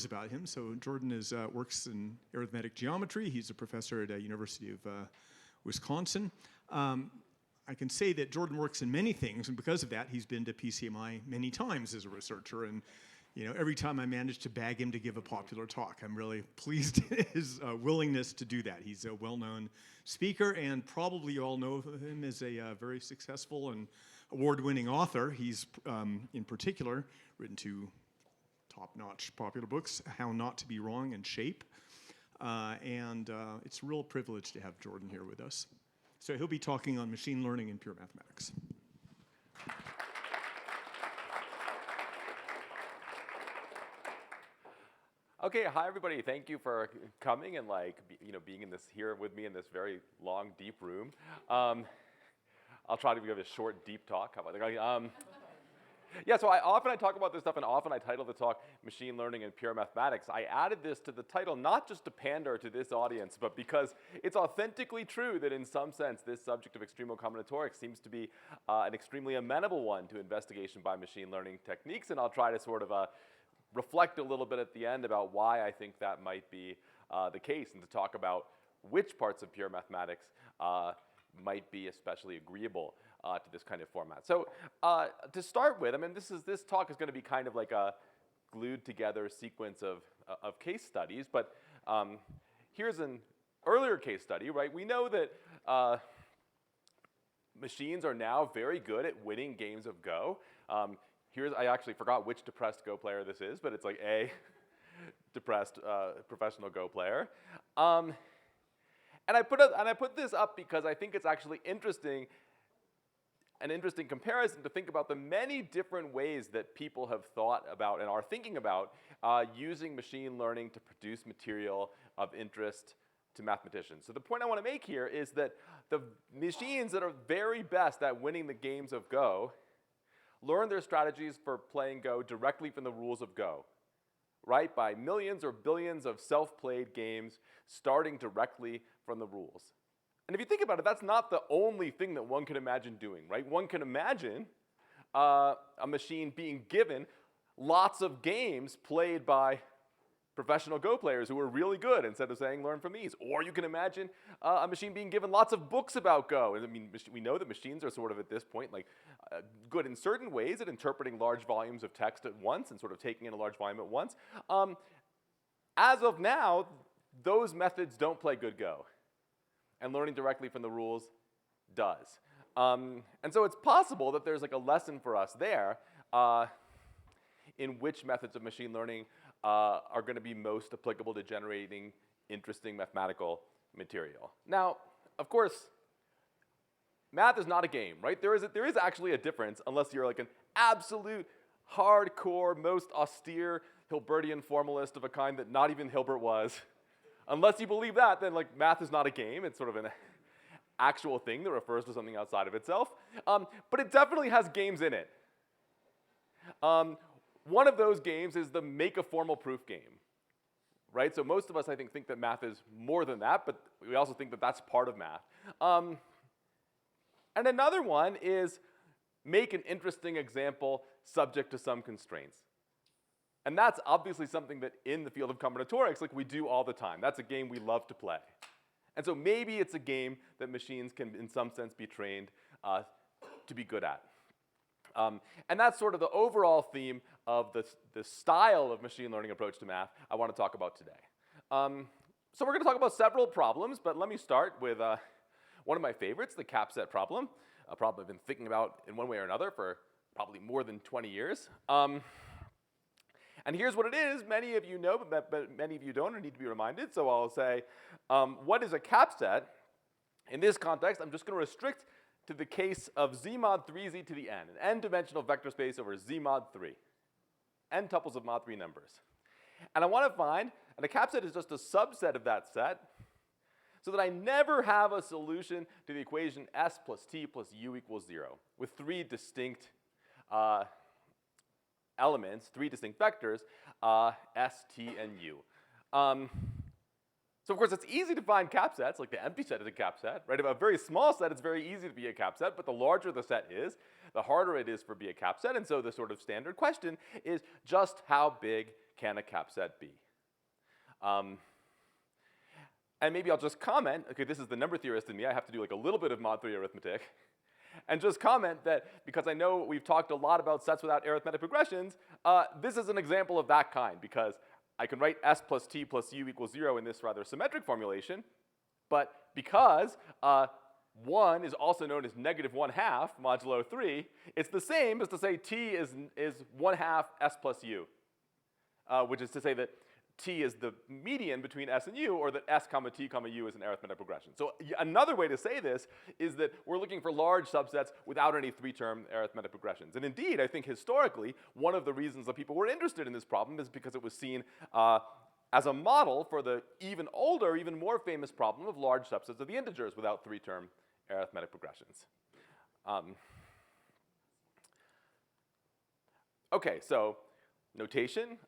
about him. So Jordan works in arithmetic geometry. He's a professor at University of Wisconsin. I can say that Jordan works in many things, and because of that, he's been to PCMI many times as a researcher. And every time I manage to bag him to give a popular talk, I'm really pleased at his willingness to do that. He's a well-known speaker, and probably you all know him as a very successful and award-winning author. He's, in particular, written two top-notch popular books, How Not to Be Wrong and Shape. It's a real privilege to have Jordan here with us. So he'll be talking on machine learning and pure mathematics. Okay, hi everybody. Thank you for coming and being here with me in this very long, deep room. I'll try to give a short, deep talk. How about that? Yeah, so often I talk about this stuff, and often I title the talk Machine Learning and Pure Mathematics. I added this to the title not just to pander to this audience, but because it's authentically true that in some sense this subject of extremal combinatorics seems to be an extremely amenable one to investigation by machine learning techniques, and I'll try to sort of reflect a little bit at the end about why I think that might be the case, and to talk about which parts of pure mathematics might be especially agreeable to this kind of format. So to start with, I mean, this talk is going to be kind of like a glued together sequence of case studies, but here's an earlier case study, right? We know that machines are now very good at winning games of Go. I actually forgot which depressed Go player this is, but it's like a depressed professional Go player. And I put this up because I think it's actually an interesting comparison to think about the many different ways that people have thought about and are thinking about using machine learning to produce material of interest to mathematicians. So the point I want to make here is that the machines that are very best at winning the games of Go learn their strategies for playing Go directly from the rules of Go, right? By millions or billions of self-played games starting directly from the rules. And if you think about it, that's not the only thing that one can imagine doing, right? One can imagine a machine being given lots of games played by professional Go players who are really good instead of saying learn from these. Or you can imagine a machine being given lots of books about Go. And I mean, we know that machines are sort of at this point good in certain ways at interpreting large volumes of text at once and sort of taking in a large volume at once. As of now, those methods don't play good Go. And learning directly from the rules does. And so it's possible that there's like a lesson for us there in which methods of machine learning are going to be most applicable to generating interesting mathematical material. Now, of course, math is not a game, right? There is actually a difference unless you're like an absolute hardcore, most austere Hilbertian formalist of a kind that not even Hilbert was. Unless you believe that, then like math is not a game. It's sort of an actual thing that refers to something outside of itself. But it definitely has games in it. One of those games is the make a formal proof game, right? So most of us, I think that math is more than that, but we also think that that's part of math. And another one is make an interesting example subject to some constraints. And that's obviously something that in the field of combinatorics, like we do all the time. That's a game we love to play. And so maybe it's a game that machines can, in some sense, be trained to be good at. And that's sort of the overall theme of the style of machine learning approach to math I want to talk about today. So we're going to talk about several problems, but let me start with one of my favorites, the capset problem, a problem I've been thinking about in one way or another for probably more than 20 years. And here's what it is. Many of you know, but many of you don't or need to be reminded. So I'll say, what is a capset? In this context, I'm just going to restrict to the case of z mod 3z to the n, an n-dimensional vector space over z mod 3, n tuples of mod 3 numbers. And I want to find, and a capset is just a subset of that set, so that I never have a solution to the equation s plus t plus u equals 0, with three distinct elements, three distinct vectors, s, t, and u. So of course, it's easy to find capsets, like the empty set is a capset, right? If a very small set, it's very easy to be a capset, but the larger the set is, the harder it is for be a capset. And so the sort of standard question is just how big can a capset be? And maybe I'll just comment, okay, this is the number theorist in me, I have to do like a little bit of mod 3 arithmetic, and just comment that because I know we've talked a lot about sets without arithmetic progressions, this is an example of that kind, because I can write s plus t plus u equals 0 in this rather symmetric formulation, but because 1 is also known as negative 1/2 modulo 3, it's the same as to say t is 1/2 s plus u, which is to say that t is the median between s and u, or that s comma t comma u is an arithmetic progression. So another way to say this is that we're looking for large subsets without any 3-term arithmetic progressions. And indeed, I think historically, one of the reasons that people were interested in this problem is because it was seen as a model for the even older, even more famous problem of large subsets of the integers without 3-term arithmetic progressions. Okay, so notation.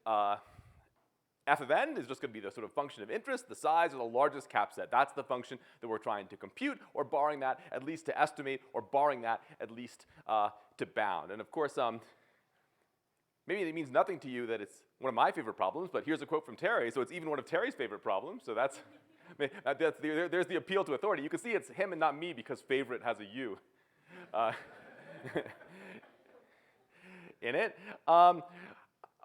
F of n is just going to be the sort of function of interest, the size of the largest capset. That's the function that we're trying to compute, or barring that, at least to estimate, or barring that, at least to bound. And of course, maybe it means nothing to you that it's one of my favorite problems, but here's a quote from Terry, so it's even one of Terry's favorite problems, so there's the appeal to authority. You can see it's him and not me because favorite has a U in it.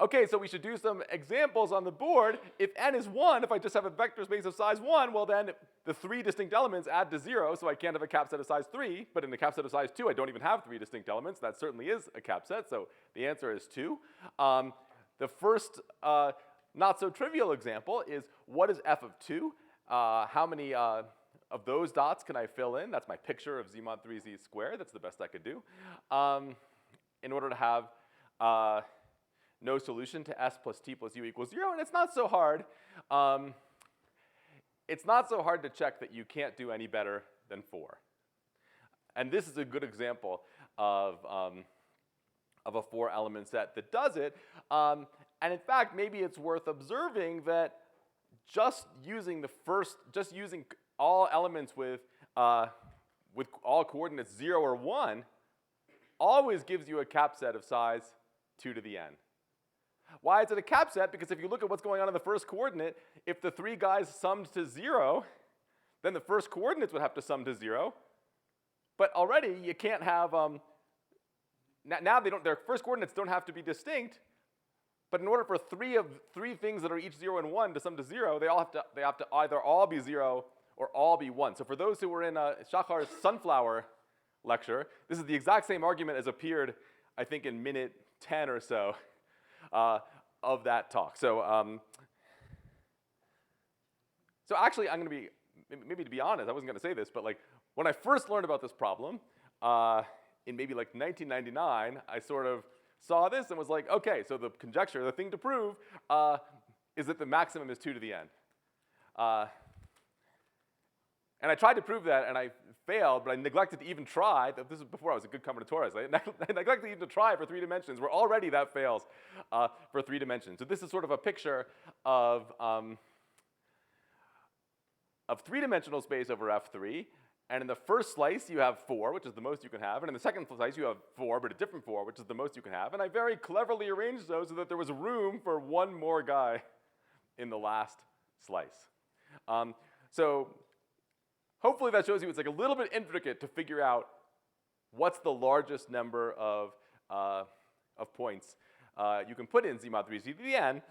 Okay, so we should do some examples on the board. If n is 1, if I just have a vector space of size 1, well then the 3 distinct elements add to 0, so I can't have a capset of size 3. But in the capset of size 2, I don't even have 3 distinct elements. That certainly is a capset, so the answer is 2. The first not so trivial example is, what is f of 2? How many of those dots can I fill in? That's my picture of z mod 3z squared. That's the best I could do. In order to have no solution to s plus t plus u equals 0, and it's not so hard. It's not so hard to check that you can't do any better than 4. And this is a good example of a 4-element set that does it. And in fact, maybe it's worth observing that just using all elements with all coordinates 0 or 1 always gives you a capset of size 2 to the n. Why is it a capset? Because if you look at what's going on in the first coordinate, if the 3 guys summed to 0, then the first coordinates would have to sum to 0. But already you can't have, now their first coordinates don't have to be distinct, but in order for 3 things that are each 0 and 1 to sum to 0, they have to either all be 0 or all be 1. So for those who were in Shahar's sunflower lecture, this is the exact same argument as appeared, I think, in minute 10 or so of that talk. So actually, I'm going to be, maybe to be honest, I wasn't going to say this, but like when I first learned about this problem in maybe like 1999, I sort of saw this and was like, okay, so the conjecture, the thing to prove is that the maximum is 2 to the n. And I tried to prove that, and I failed, but I neglected to even try. This is before I was a good combinatorics. I neglected even to try for 3 dimensions, where already that fails for 3 dimensions. So this is sort of a picture of 3-dimensional space over F3. And in the first slice, you have 4, which is the most you can have. And in the second slice, you have 4, but a different 4, which is the most you can have. And I very cleverly arranged those so that there was room for 1 more guy in the last slice. So hopefully that shows you it's like a little bit intricate to figure out what's the largest number of points you can put in z mod 3z to the n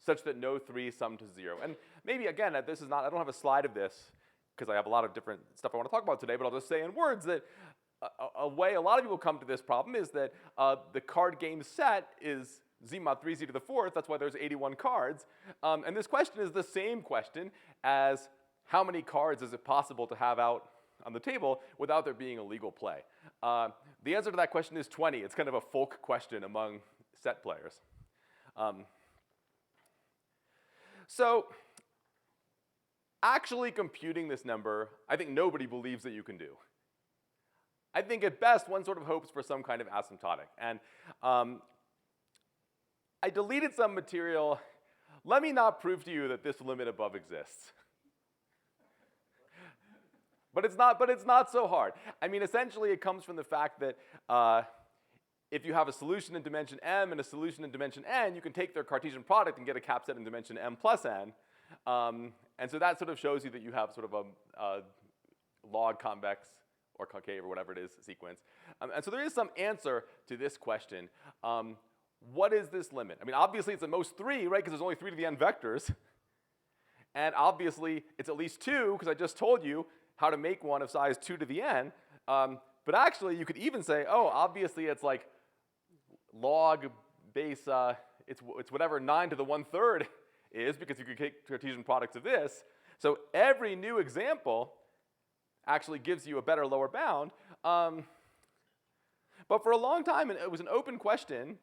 such that no 3 sum to 0. And maybe, again, this is not, I don't have a slide of this because I have a lot of different stuff I want to talk about today, but I'll just say in words that a way a lot of people come to this problem is that the card game set is z mod 3z to the 4th. That's why there's 81 cards. And this question is the same question as how many cards is it possible to have out on the table without there being a legal play? The answer to that question is 20. It's kind of a folk question among set players. So actually computing this number, I think nobody believes that you can do. I think at best one sort of hopes for some kind of asymptotic. And I deleted some material. Let me not prove to you that this limit above exists. But it's not so hard. I mean, essentially, it comes from the fact that if you have a solution in dimension m and a solution in dimension n, you can take their Cartesian product and get a capset in dimension m plus n. And so that sort of shows you that you have sort of a log convex or concave or whatever it is sequence. And so there is some answer to this question. What is this limit? I mean, obviously it's at most 3, right, because there's only 3 to the n vectors. And obviously it's at least 2, because I just told you how to make one of size 2 to the n. But actually, you could even say, oh, obviously it's like log base, it's whatever 9 to the 1/3 is, because you could take Cartesian products of this. So every new example actually gives you a better lower bound. But for a long time, it was an open question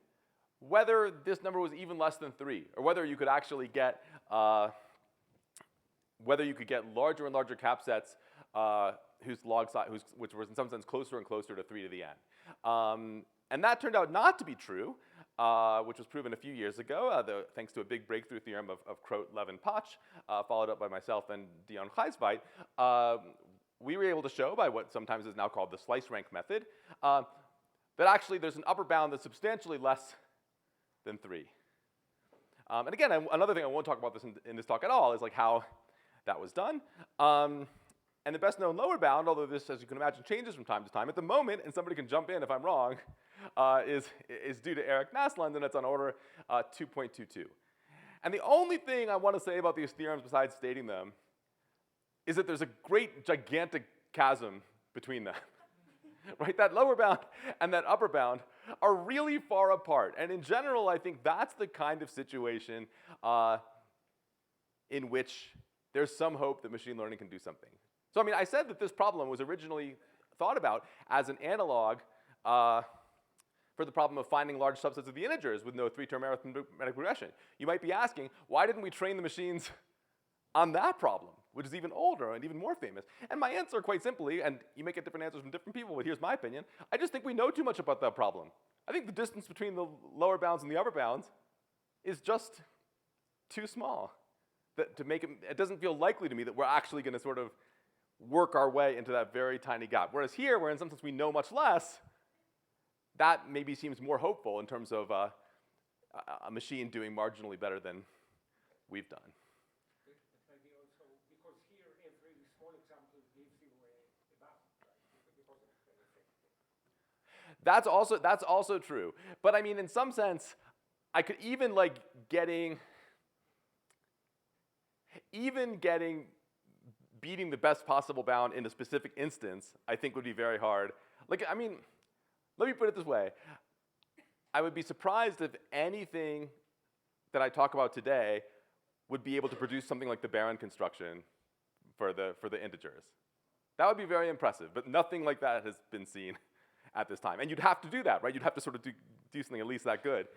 whether this number was even less than 3, or whether you could actually get larger and larger capsets whose log size, which was in some sense closer and closer to 3 to the n. And that turned out not to be true, which was proven a few years ago, thanks to a big breakthrough theorem of Croat, Levin, Potch, followed up by myself and Dion Gijsweit. We were able to show, by what sometimes is now called the slice rank method, that actually there's an upper bound that's substantially less than 3. And again, another thing I won't talk about this in this talk at all is like how that was done. And the best known lower bound, although this, as you can imagine, changes from time to time, at the moment, and somebody can jump in if I'm wrong, is due to Eric Naslund, and it's on order 2.22. And the only thing I want to say about these theorems besides stating them is that there's a great, gigantic chasm between them. Right? That lower bound and that upper bound are really far apart. And in general, I think that's the kind of situation in which there's some hope that machine learning can do something. So I mean, I said that this problem was originally thought about as an analog for the problem of finding large subsets of the integers with no 3-term arithmetic regression. You might be asking, why didn't we train the machines on that problem, which is even older and even more famous? And my answer, quite simply, and you may get different answers from different people, but here's my opinion, I just think we know too much about that problem. I think the distance between the lower bounds and the upper bounds is just too small. To make it doesn't feel likely to me that we're actually going to sort of work our way into that very tiny gap. Whereas here, where in some sense we know much less, that maybe seems more hopeful in terms of a machine doing marginally better than we've done. Maybe also because here every small example gives you a bound, right? Because of the effect. That's also true. But I mean, in some sense, I could even like beating the best possible bound in a specific instance, I think would be very hard. Like, I mean, let me put it this way. I would be surprised if anything that I talk about today would be able to produce something like the Barron construction for the integers. That would be very impressive, but nothing like that has been seen at this time. And you'd have to do that, right? You'd have to sort of do something at least that good.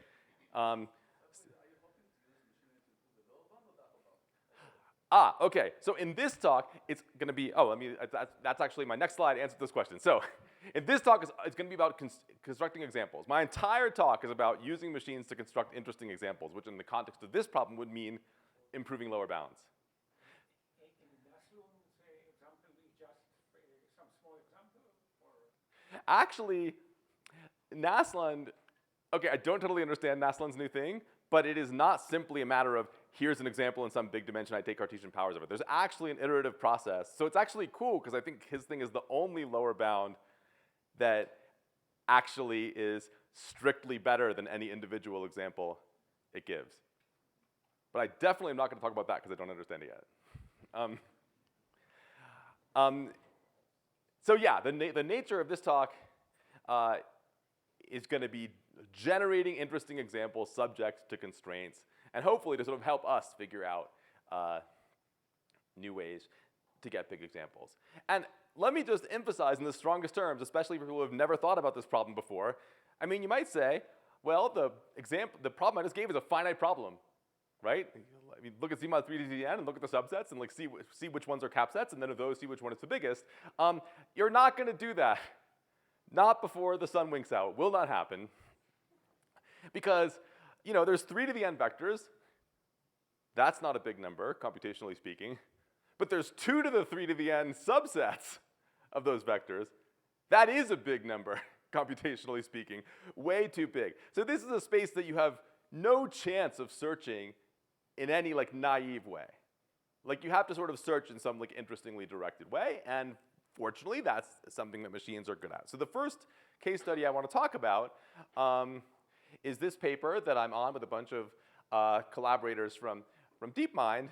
Okay. So in this talk, it's going to be, that's actually my next slide answers this question. So in this talk, it's going to be about constructing examples. My entire talk is about using machines to construct interesting examples, which in the context of this problem would mean improving lower bounds. In Naslund's example is just some small example? Or? Actually, Naslund, okay, I don't totally understand Naslund's new thing, but it is not simply a matter of here's an example in some big dimension, I take Cartesian powers of it. There's actually an iterative process. So it's actually cool, because I think his thing is the only lower bound that actually is strictly better than any individual example it gives. But I definitely am not going to talk about that because I don't understand it yet. So yeah, the nature of this talk is going to be generating interesting examples subject to constraints, and hopefully to sort of help us figure out new ways to get big examples. And let me just emphasize in the strongest terms, especially for people who have never thought about this problem before, I mean, you might say, well, the problem I just gave is a finite problem, right? I mean, look at Z mod 3 to the n and look at the subsets and like see which ones are capsets, and then of those, see which one is the biggest. You're not going to do that. Not before the sun winks out. Will not happen. Because, you know, there's 3 to the n vectors. That's not a big number, computationally speaking. But there's 2 to the 3 to the n subsets of those vectors. That is a big number. computationally speaking, way too big. So this is a space that you have no chance of searching in any like naive way. Like you have to sort of search in some like interestingly directed way, and fortunately that's something that machines are good at. So the first case study I want to talk about is this paper that I'm on with a bunch of collaborators from DeepMind,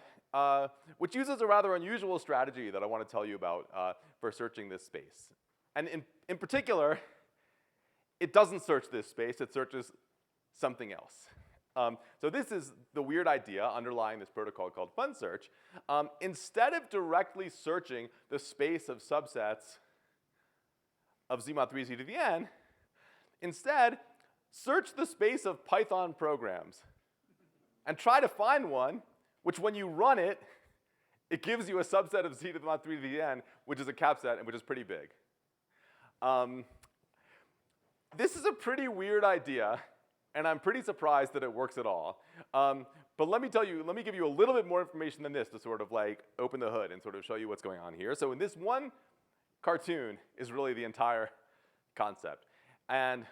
which uses a rather unusual strategy that I want to tell you about for searching this space. And in particular, it doesn't search this space, it searches something else. So this is the weird idea underlying this protocol called fun search. Instead of directly searching the space of subsets of z mod 3z to the n, instead, search the space of Python programs and try to find one which when you run it, it gives you a subset of z to the mod 3 to the n, which is a capset and which is pretty big. This is a pretty weird idea, and I'm pretty surprised that it works at all. But let me give you a little bit more information than this to sort of like open the hood and sort of show you what's going on here. So in this one cartoon is really the entire concept. And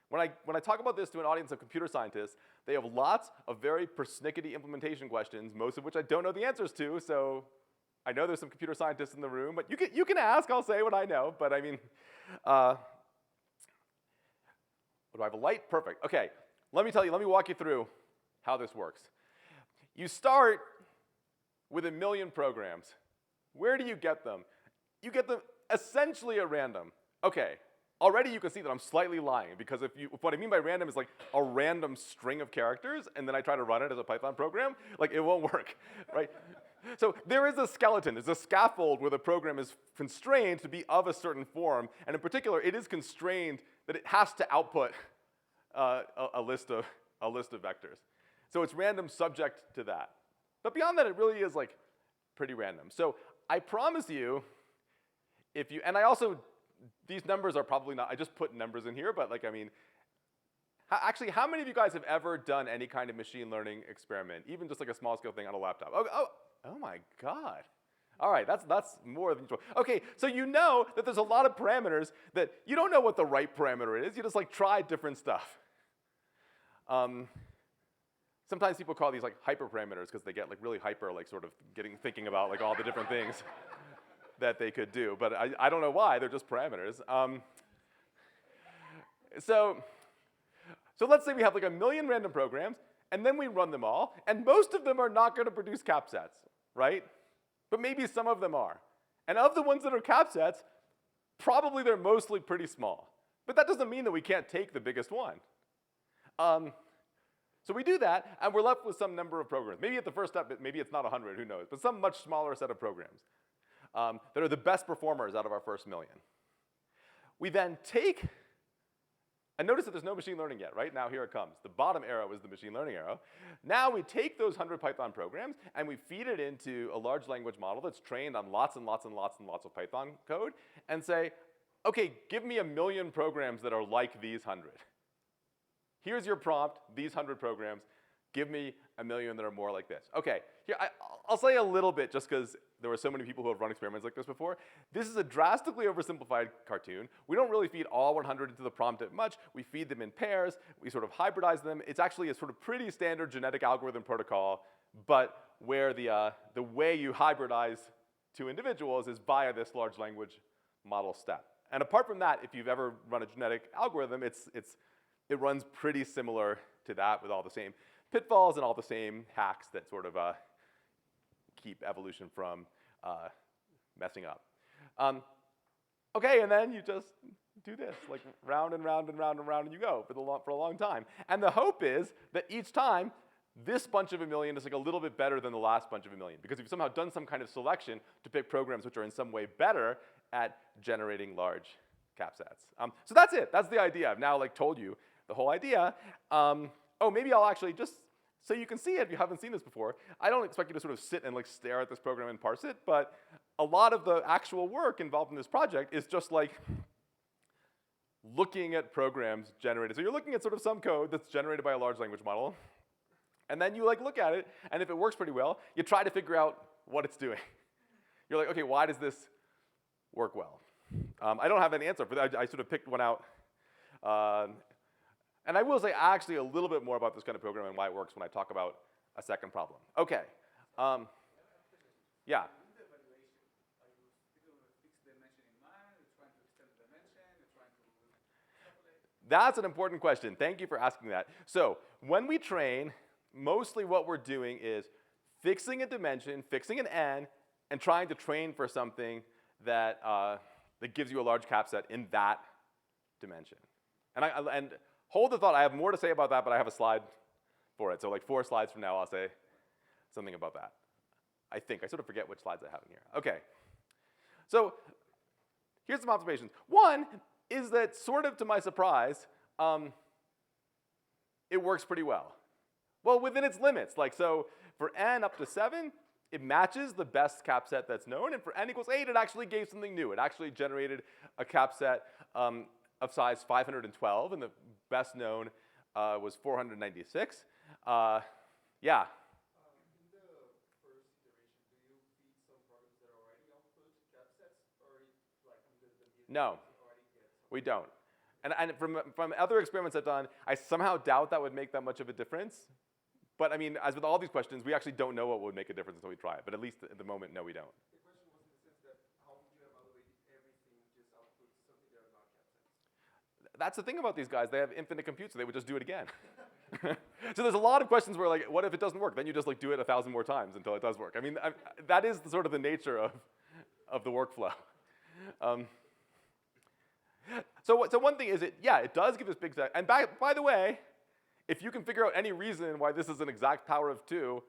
when I talk about this to an audience of computer scientists, they have lots of very persnickety implementation questions, most of which I don't know the answers to, so I know there's some computer scientists in the room, but you can ask, I'll say what I know, but I mean, do I have a light? Perfect. Okay, let me walk you through how this works. You start with 1 million programs. Where do you get them? You get them essentially at random. Okay, already you can see that I'm slightly lying, because if what I mean by random is like a random string of characters, and then I try to run it as a Python program, like it won't work, right? So there is a skeleton, there's a scaffold where the program is constrained to be of a certain form, and in particular, it is constrained that it has to output a list of vectors. So it's random subject to that. But beyond that, it really is like pretty random. So I promise you, and I also, these numbers are probably not, I just put numbers in here, but like, I mean, actually, how many of you guys have ever done any kind of machine learning experiment, even just like a small scale thing on a laptop? Oh my God. All right, that's more than usual. Okay, so you know that there's a lot of parameters that you don't know what the right parameter is. You just like try different stuff. Sometimes people call these like hyperparameters because they get like really hyper, like sort of thinking about like all the different things that they could do. But I don't know why, they're just parameters. So let's say we have like 1 million random programs, and then we run them all, and most of them are not going to produce capsets, right? But maybe some of them are. And of the ones that are capsets, probably they're mostly pretty small. But that doesn't mean that we can't take the biggest one. So we do that, and we're left with some number of programs. Maybe at the first step, maybe it's not 100, who knows, but some much smaller set of programs that are the best performers out of our first 1 million. We then take, and notice that there's no machine learning yet, right? Now here it comes. The bottom arrow is the machine learning arrow. Now we take those 100 Python programs, and we feed it into a large language model that's trained on lots and lots and lots and lots of Python code, and say, okay, give me 1 million programs that are like these 100. Here's your prompt, these 100 programs. Give me 1 million that are more like this. Okay, here, I'll say a little bit just because there were so many people who have run experiments like this before. This is a drastically oversimplified cartoon. We don't really feed all 100 into the prompt that much. We feed them in pairs. We sort of hybridize them. It's actually a sort of pretty standard genetic algorithm protocol, but where the way you hybridize two individuals is via this large language model step. And apart from that, if you've ever run a genetic algorithm, it runs pretty similar to that with all the same pitfalls and all the same hacks that sort of keep evolution from messing up. Okay, and then you just do this, like round and round and round and round, and you go for a long time. And the hope is that each time, this bunch of 1 million is like a little bit better than the last bunch of 1 million, because you've somehow done some kind of selection to pick programs which are in some way better at generating large capsets. So that's it. That's the idea. I've now like told you the whole idea. Maybe I'll actually just, so you can see it if you haven't seen this before. I don't expect you to sort of sit and like stare at this program and parse it, but a lot of the actual work involved in this project is just like looking at programs generated. So you're looking at sort of some code that's generated by a large language model, and then you like look at it, and if it works pretty well, you try to figure out what it's doing. You're like, okay, why does this work well? I don't have an answer for that. I sort of picked one out. And I will say actually a little bit more about this kind of program and why it works when I talk about a second problem. Okay. Yeah. That's an important question. Thank you for asking that. So when we train, mostly what we're doing is fixing a dimension, fixing an n, and trying to train for something that, that gives you a large capset in that dimension. And hold the thought, I have more to say about that, but I have a slide for it. So like 4 slides from now, I'll say something about that. I think. I sort of forget which slides I have in here. Okay. So here's some observations. One is that, sort of to my surprise, it works pretty well. Well, within its limits. Like, so for n up to 7, it matches the best capset that's known. And for n equals 8, it actually gave something new. It actually generated a capset of size 512, and the best known was 496. Yeah. In the first iteration, do you feed some programs that already output capsets, or like No, already get some? we don't. And from other experiments I've done, I somehow doubt that would make that much of a difference. But I mean, as with all these questions, we actually don't know what would make a difference until we try it. But at least at the moment, no, we don't. The question was in the sense that how would you evaluate everything just outputs something that are not capsets? That's the thing about these guys. They have infinite compute, so they would just do it again. So there's a lot of questions where, like, what if it doesn't work? Then you just like do it 1,000 more times until it does work. I mean, that is sort of the nature of the workflow. So one thing is, it does give us big set. And by the way, if you can figure out any reason why this is an exact power of 2,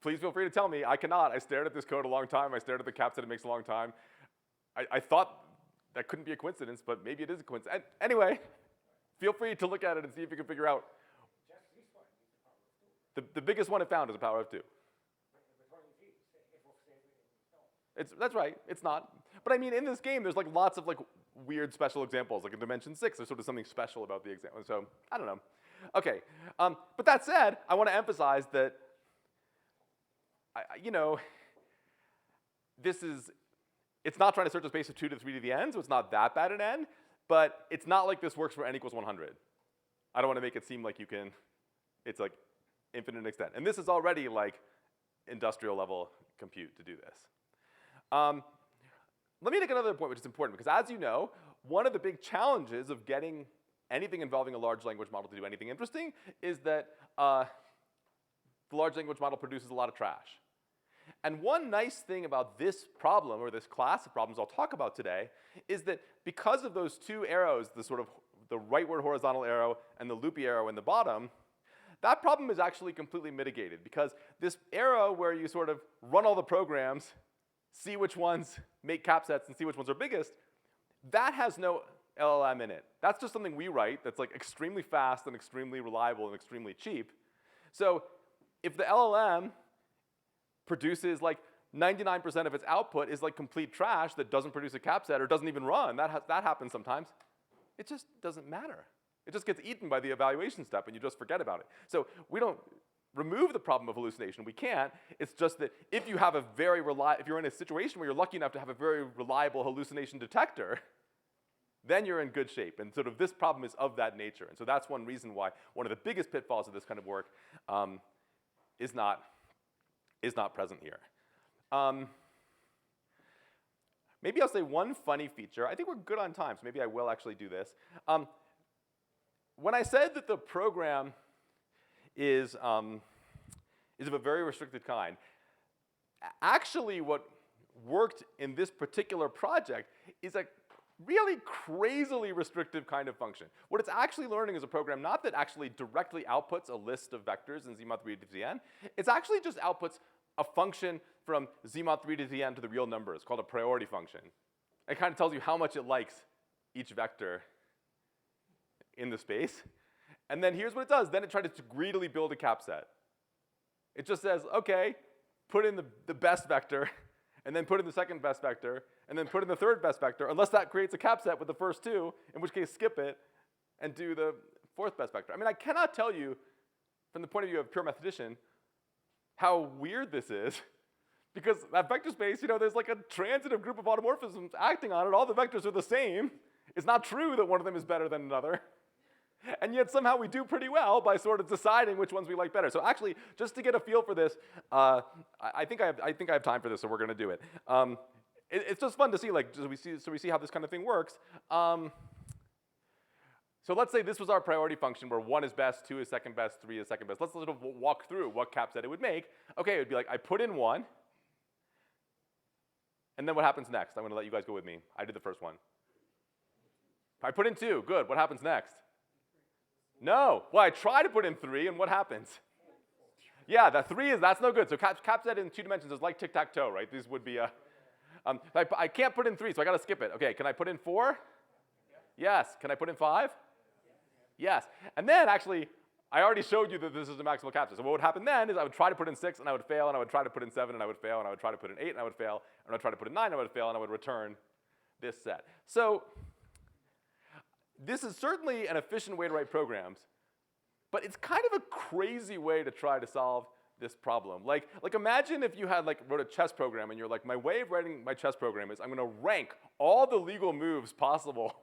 please feel free to tell me. I cannot. I stared at this code a long time. I stared at the capset it makes a long time. I thought that couldn't be a coincidence, but maybe it is a coincidence. Anyway, feel free to look at it and see if you can figure out. Just this one is the power of 2. The biggest one it found is a power of 2. But what it is, f of 7 is not. That's right. It's not. But I mean, in this game, there's like lots of like weird special examples. Like in dimension 6, there's sort of something special about the example. So I don't know. Okay. But that said, I want to emphasize that, it's not trying to search a space of 2 to 3 to the n, so it's not that bad an n. But it's not like this works for n equals 100. I don't want to make it seem like it's like infinite extent. And this is already like industrial level compute to do this. Let me make another point which is important, because as you know, one of the big challenges of getting anything involving a large language model to do anything interesting is that the large language model produces a lot of trash. And one nice thing about this problem, or this class of problems I'll talk about today, is that because of those 2 arrows, the rightward horizontal arrow and the loopy arrow in the bottom, that problem is actually completely mitigated, because this arrow where you sort of run all the programs, see which ones make capsets and see which ones are biggest, that has no LLM in it. That's just something we write that's like extremely fast and extremely reliable and extremely cheap. So if the LLM produces like 99% of its output is like complete trash that doesn't produce a capset or doesn't even run, that happens sometimes, it just doesn't matter. It just gets eaten by the evaluation step and you just forget about it. So we don't remove the problem of hallucination. We can't. It's just that if you have if you're in a situation where you're lucky enough to have a very reliable hallucination detector, then you're in good shape. And sort of this problem is of that nature. And so that's one reason why one of the biggest pitfalls of this kind of work is not present here. Maybe I'll say one funny feature. I think we're good on time, so maybe I will actually do this. When I said that the program is of a very restricted kind, actually what worked in this particular project is a really crazily restrictive kind of function. What it's actually learning is a program not that actually directly outputs a list of vectors in z mod 3 to the n. It's actually just outputs a function from z mod 3 to the n to the real numbers called a priority function. It kind of tells you how much it likes each vector in the space. And then here's what it does. Then it tries to greedily build a capset. It just says, OK, put in the best vector, and then put in the second best vector, and then put in the third best vector, unless that creates a capset with the first 2, in which case skip it and do the 4th best vector. I mean, I cannot tell you, from the point of view of a pure mathematician, how weird this is. Because that vector space, there's like a transitive group of automorphisms acting on it. All the vectors are the same. It's not true that one of them is better than another. And yet somehow we do pretty well by sort of deciding which ones we like better. So actually, just to get a feel for this, I think I have time for this, so we're going to do it. It's just fun to see, like, so we see how this kind of thing works. So let's say this was our priority function where 1 is best, 2 is second best, 3 is second best. Let's sort of walk through what capset it would make. Okay, it would be like I put in 1, and then what happens next? I'm going to let you guys go with me. I did the first one. I put in 2. Good. What happens next? No. Well, I try to put in 3, and what happens? Yeah, that 3 that's no good. So capset in 2 dimensions is like tic-tac-toe, right? These would be I can't put in 3, so I got to skip it. Okay, can I put in 4? Yes. Can I put in 5? Yes. And then actually, I already showed you that this is a maximal capset. So what would happen then is I would try to put in 6, and I would fail, and I would try to put in 7, and I would fail, and I would try to put in 8, and I would fail, and I would try to put in 9, and I would fail, and I would return this set. So this is certainly an efficient way to write programs, but it's kind of a crazy way to try to solve this problem. Like imagine if you had wrote a chess program and you're like, my way of writing my chess program is I'm going to rank all the legal moves possible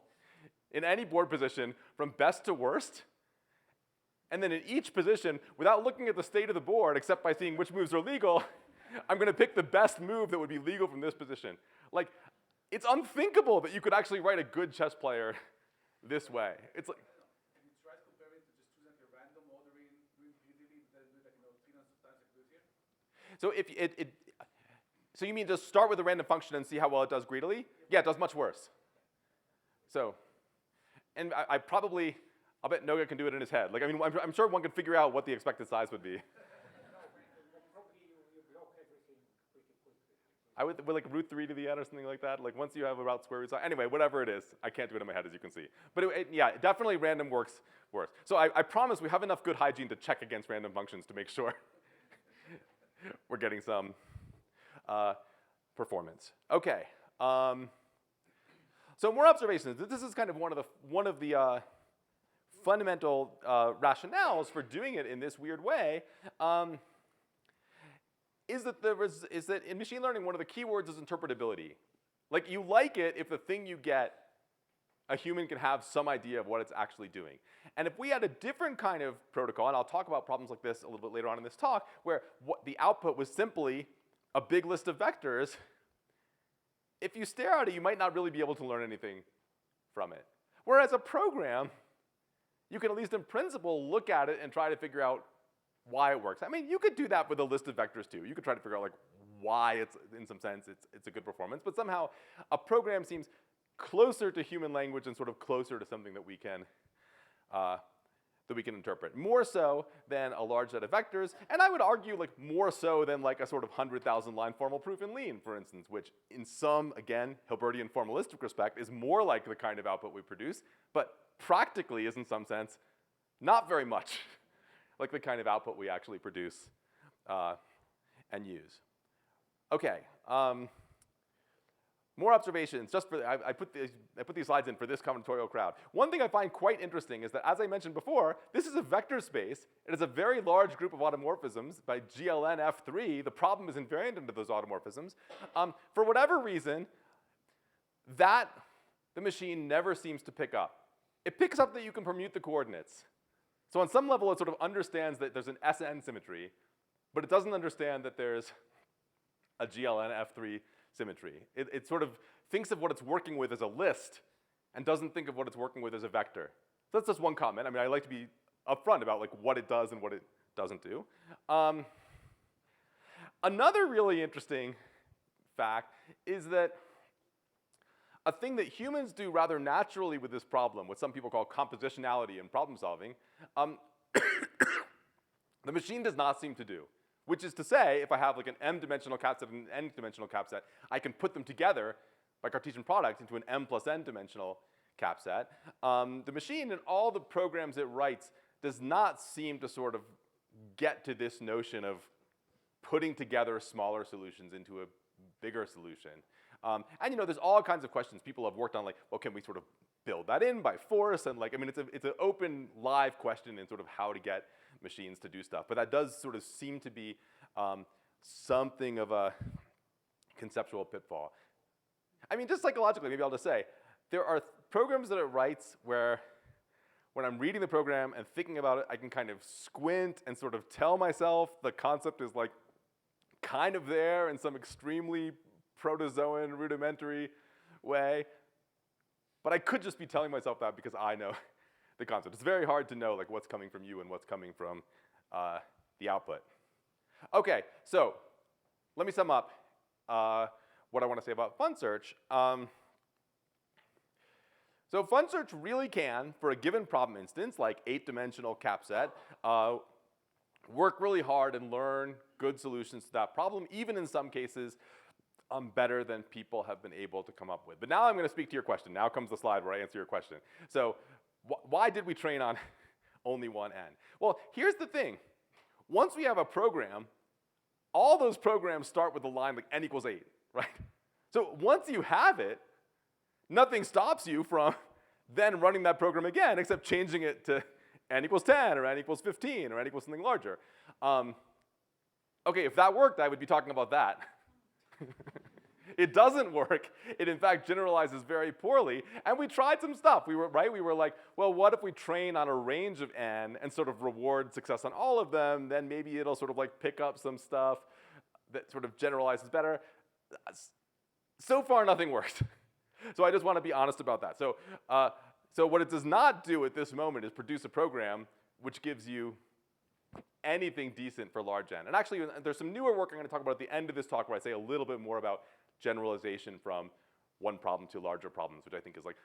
in any board position from best to worst. And then in each position, without looking at the state of the board, except by seeing which moves are legal, I'm going to pick the best move that would be legal from this position. Like, it's unthinkable that you could actually write a good chess player this way. It's like, Can you try to compare it to just choosing a random ordering repeatedly than do trillions of times like this here? so so you mean just start with a random function and see how well it does greedily? Yeah, it does much worse. So, and I'll bet Noga can do it in his head. Like, I mean, I'm sure one could figure out what the expected size would be. Probably you block everything pretty quickly. I would like root 3 to the n or something like that. Like once you have about square root. Anyway, whatever it is, I can't do it in my head as you can see. But yeah, definitely random works worse. So I promise we have enough good hygiene to check against random functions to make sure we're getting some performance. Okay. So more observations. This is kind of one of the fundamental rationales for doing it in this weird way. Is that in machine learning, one of the key words is interpretability. Like, you like it if the thing you get, a human can have some idea of what it's actually doing. And if we had a different kind of protocol, and I'll talk about problems like this a little bit later on in this talk, where the output was simply a big list of vectors, if you stare at it, you might not really be able to learn anything from it. Whereas a program, you can at least in principle look at it and try to figure out why it works. I mean, you could do that with a list of vectors too. You could try to figure out like why it's, in some sense, it's a good performance. But somehow a program seems closer to human language and sort of closer to something that we can interpret. More so than a large set of vectors, and I would argue like more so than like a sort of 100,000 line formal proof in Lean, for instance, which in some, again, Hilbertian formalistic respect is more like the kind of output we produce, but practically is in some sense not very much like the kind of output we actually produce and use. Okay. More observations, just for, I put these slides in for this combinatorial crowd. One thing I find quite interesting is that, as I mentioned before, this is a vector space. It is a very large group of automorphisms by GLN F3. The problem is invariant into those automorphisms. For whatever reason, that the machine never seems to pick up. It picks up that you can permute the coordinates. So on some level, it sort of understands that there's an SN symmetry, but it doesn't understand that there's a GLN F3 symmetry. It sort of thinks of what it's working with as a list and doesn't think of what it's working with as a vector. So that's just one comment. I mean, I like to be upfront about like what it does and what it doesn't do. Another really interesting fact is that a thing that humans do rather naturally with this problem, what some people call compositionality in problem solving, the machine does not seem to do. Which is to say, if I have like an m-dimensional capset and an n-dimensional capset, I can put them together by Cartesian product into an m plus n-dimensional capset. The machine and all the programs it writes does not seem to sort of get to this notion of putting together smaller solutions into a bigger solution. And you know, there's all kinds of questions people have worked on, like, well, can we sort of build that in by force? And like, I mean, it's an open, live question in sort of how to get machines to do stuff. But that does sort of seem to be something of a conceptual pitfall. I mean, just psychologically, maybe I'll just say, there are programs that it writes where when I'm reading the program and thinking about it, I can kind of squint and sort of tell myself the concept is like kind of there in some extremely protozoan rudimentary way. But I could just be telling myself that because I know the concept. It's very hard to know like what's coming from you and what's coming from the output. Okay, so let me sum up what I want to say about fun search. So fun search really can, for a given problem instance, like 8-dimensional capset, work really hard and learn good solutions to that problem, even in some cases better than people have been able to come up with. But now I'm going to speak to your question. Now comes the slide where I answer your question. So why did we train on only one n? Well, here's the thing. Once we have a program, all those programs start with a line like n equals 8, right? So once you have it, nothing stops you from then running that program again except changing it to n equals 10 or n equals 15 or n equals something larger. Okay, if that worked, I would be talking about that. It doesn't work. It in fact generalizes very poorly. And we tried some stuff. We were like, well, what if we train on a range of n and sort of reward success on all of them? Then maybe it'll sort of like pick up some stuff that sort of generalizes better. So far, nothing worked. So I just want to be honest about that. So what it does not do at this moment is produce a program which gives you anything decent for large n. And actually, there's some newer work I'm going to talk about at the end of this talk where I say a little bit more about generalization from one problem to larger problems, which I think is like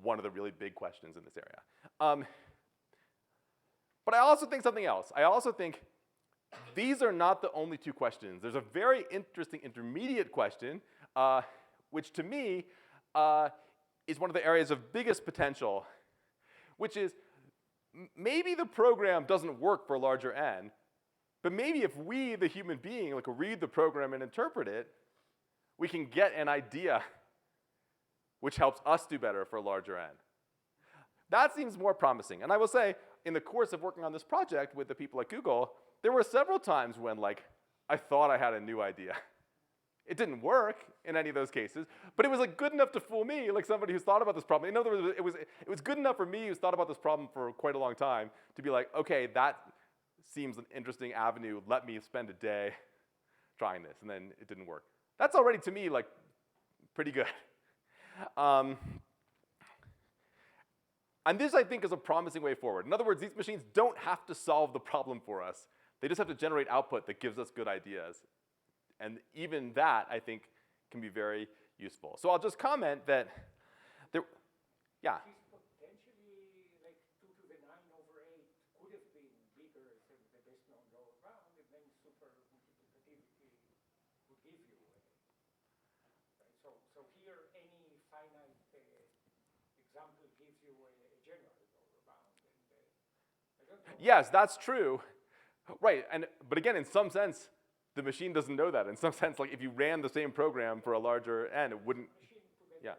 one of the really big questions in this area. But I also think something else. I also think these are not the only two questions. There's a very interesting intermediate question, which to me is one of the areas of biggest potential, which is maybe the program doesn't work for larger n, but maybe if we, the human being, like read the program and interpret it, we can get an idea which helps us do better for larger n. That seems more promising. And I will say, in the course of working on this project with the people at Google, there were several times when like I thought I had a new idea. It didn't work in any of those cases, but it was like good enough to fool me, like somebody who's thought about this problem. In other words, it was good enough for me who's thought about this problem for quite a long time to be like, okay, that seems an interesting avenue. Let me spend a day trying this, and then it didn't work. That's already to me like pretty good. And this, I think, is a promising way forward. In other words, these machines don't have to solve the problem for us. They just have to generate output that gives us good ideas. And even that, I think, can be very useful. So I'll just comment that there, yeah. This potentially like 2 to the 9 over 8 could have been bigger than the best known lower bound, and then super multiplicativity would give you. Right? So here, any finite example gives you a general lower bound. And, I don't know. Yes, that's true. Right, but again, in some sense, the machine doesn't know that. In some sense, like if you ran the same program for a larger n, it wouldn't. Yeah.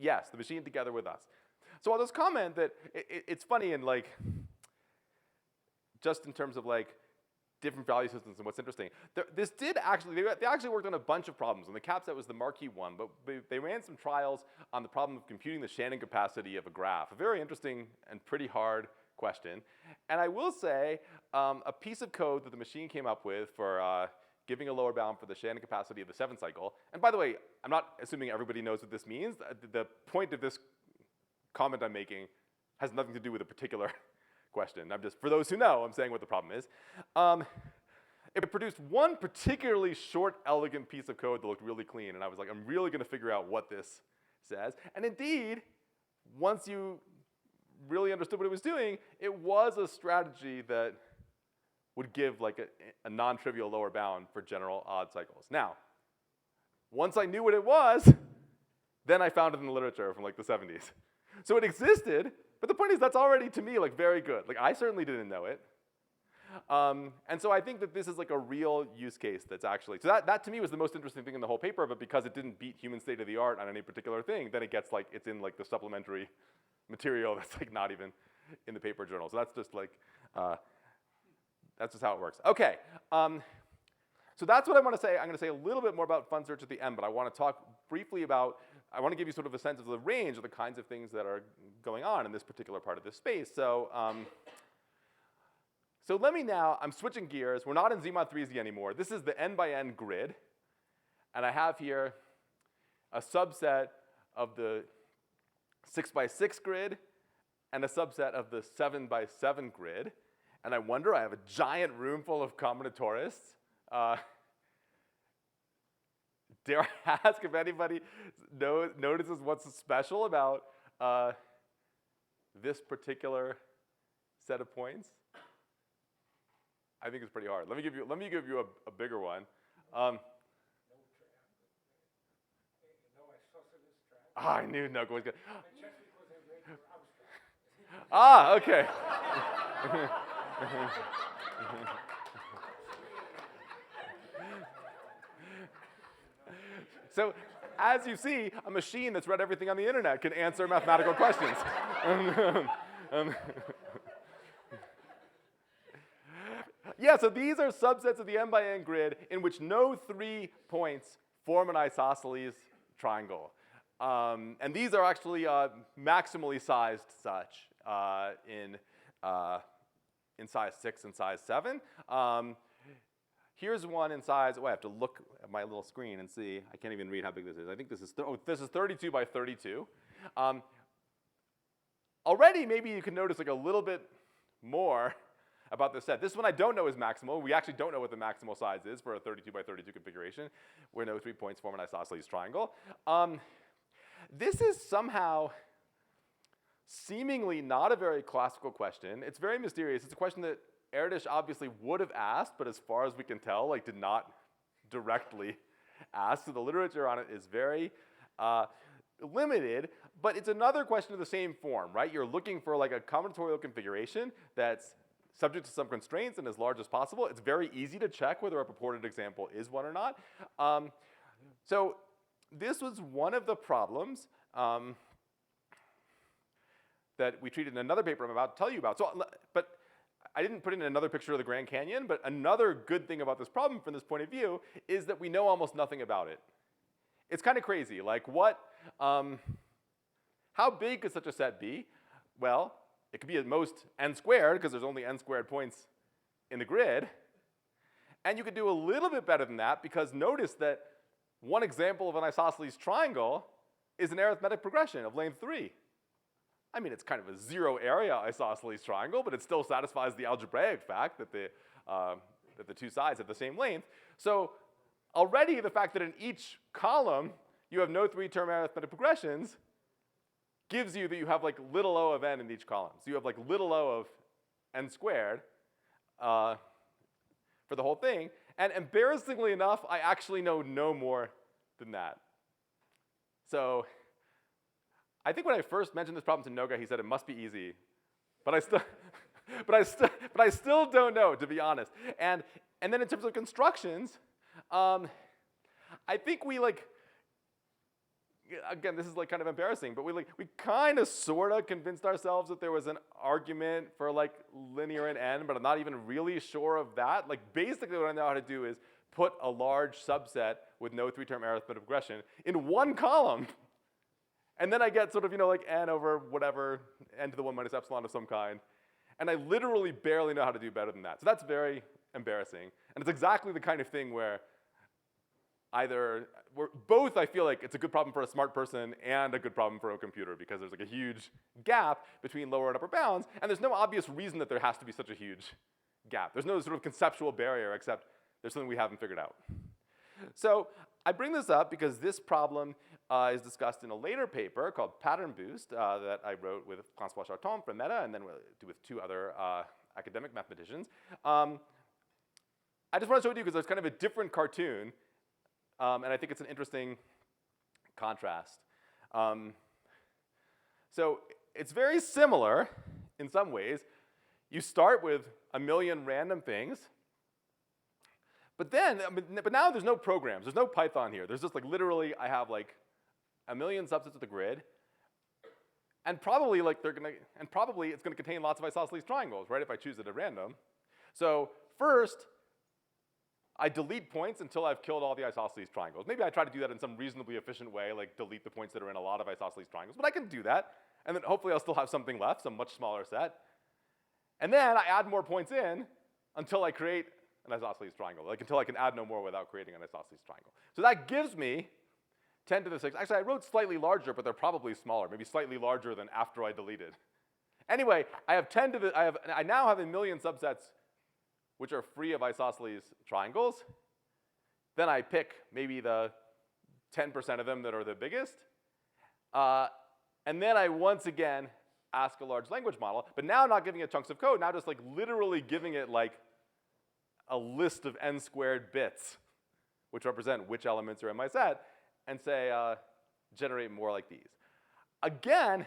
Yes, the machine together with us. So I'll just comment that it's funny and like, just in terms of like different value systems and what's interesting. This did actually, they actually worked on a bunch of problems, and the capset was the marquee one, but they ran some trials on the problem of computing the Shannon capacity of a graph. A very interesting and pretty hard question. And I will say, a piece of code that the machine came up with for giving a lower bound for the Shannon capacity of the 7th cycle. And by the way, I'm not assuming everybody knows what this means. The point of this comment I'm making has nothing to do with a particular question. I'm just, for those who know, I'm saying what the problem is. It produced one particularly short, elegant piece of code that looked really clean. And I was like, I'm really going to figure out what this says. And indeed, once you really understood what it was doing, it was a strategy that would give like a non-trivial lower bound for general odd cycles. Now, once I knew what it was, then I found it in the literature from like the 70s. So it existed, but the point is that's already to me like very good. Like I certainly didn't know it. And so I think that this is like a real use case that's actually, so that to me was the most interesting thing in the whole paper, but because it didn't beat human state of the art on any particular thing, then it gets like, it's in like the supplementary material that's like not even in the paper journal. So that's just like, that's just how it works. Okay, so So that's what I want to say. I'm going to say a little bit more about fun search at the end, but I want to talk briefly about, I want to give you sort of a sense of the range of the kinds of things that are going on in this particular part of this space. So, so let me now, I'm switching gears. We're not in Zmod 3Z anymore. This is the n by n grid. And I have here a subset of the 6 by 6 grid and a subset of the 7 by 7 grid. And I wonder, I have a giant room full of combinatorists. Dare I ask if anybody notices what's special about this particular set of points? I think it's pretty hard. Let me give you a bigger one. No isosceles triangle. I knew no was good. Just because I read your abstract. Ah, okay. So, as you see, a machine that's read everything on the internet can answer mathematical questions. Yeah, so these are subsets of the n by n grid in which no 3 points form an isosceles triangle. And these are actually maximally sized such in size 6 and size 7. Here's one in size, oh, I have to look at my little screen and see. I can't even read how big this is. I think this is, this is 32 by 32. Already, maybe you can notice like a little bit more about this set. This one I don't know is maximal. We actually don't know what the maximal size is for a 32 by 32 configuration where no 3 points form an isosceles triangle. This is somehow seemingly not a very classical question. It's very mysterious. It's a question that Erdős obviously would have asked, but as far as we can tell, like did not directly ask. So the literature on it is very limited, but it's another question of the same form, right? You're looking for like a combinatorial configuration that's subject to some constraints and as large as possible. It's very easy to check whether a purported example is one or not. So this was one of the problems that we treated in another paper I'm about to tell you about. So, but I didn't put in another picture of the Grand Canyon, but another good thing about this problem from this point of view is that we know almost nothing about it. It's kind of crazy. Like what, how big could such a set be? Well, it could be at most n squared, because there's only n squared points in the grid. And you could do a little bit better than that, because notice that one example of an isosceles triangle is an arithmetic progression of length 3. I mean, it's kind of a zero area isosceles triangle, but it still satisfies the algebraic fact that the two sides have the same length. So already the fact that in each column you have no 3-term arithmetic progressions gives you that you have like little o of n in each column. So you have like little o of n squared for the whole thing. And embarrassingly enough, I actually know no more than that. So I think when I first mentioned this problem to Noga, he said it must be easy. But I still don't know, to be honest. And then in terms of constructions, I think we like, again, this is like kind of embarrassing, but we kind of sort of convinced ourselves that there was an argument for like linear in n, but I'm not even really sure of that. Like basically what I know how to do is put a large subset with no 3-term arithmetic progression in one column. And then I get sort of, like n over whatever, n to the 1 minus epsilon of some kind. And I literally barely know how to do better than that. So that's very embarrassing. And it's exactly the kind of thing where both I feel like it's a good problem for a smart person and a good problem for a computer, because there's like a huge gap between lower and upper bounds, and there's no obvious reason that there has to be such a huge gap. There's no sort of conceptual barrier except there's something we haven't figured out. So I bring this up because this problem is discussed in a later paper called Pattern Boost that I wrote with François Charton from Meta, and then with 2 other academic mathematicians. I just want to show it to you because it's kind of a different cartoon, and I think it's an interesting contrast. So it's very similar in some ways. You start with a million random things, but now there's no programs. There's no Python here. There's just like literally I have like a million subsets of the grid, and probably it's gonna contain lots of isosceles triangles, right? If I choose it at random. So first, I delete points until I've killed all the isosceles triangles. Maybe I try to do that in some reasonably efficient way, like delete the points that are in a lot of isosceles triangles, but I can do that. And then hopefully I'll still have something left, some much smaller set. And then I add more points in until I create an isosceles triangle, like until I can add no more without creating an isosceles triangle. So that gives me 10 to the 6. Actually, I wrote slightly larger, but they're probably smaller, maybe slightly larger than after I deleted. Anyway, I have 10 to the, I now have a million subsets which are free of isosceles triangles. Then I pick maybe the 10% of them that are the biggest. And then I once again ask a large language model, but now not giving it chunks of code, now just like literally giving it like a list of n squared bits, which represent which elements are in my set, and say, generate more like these. Again,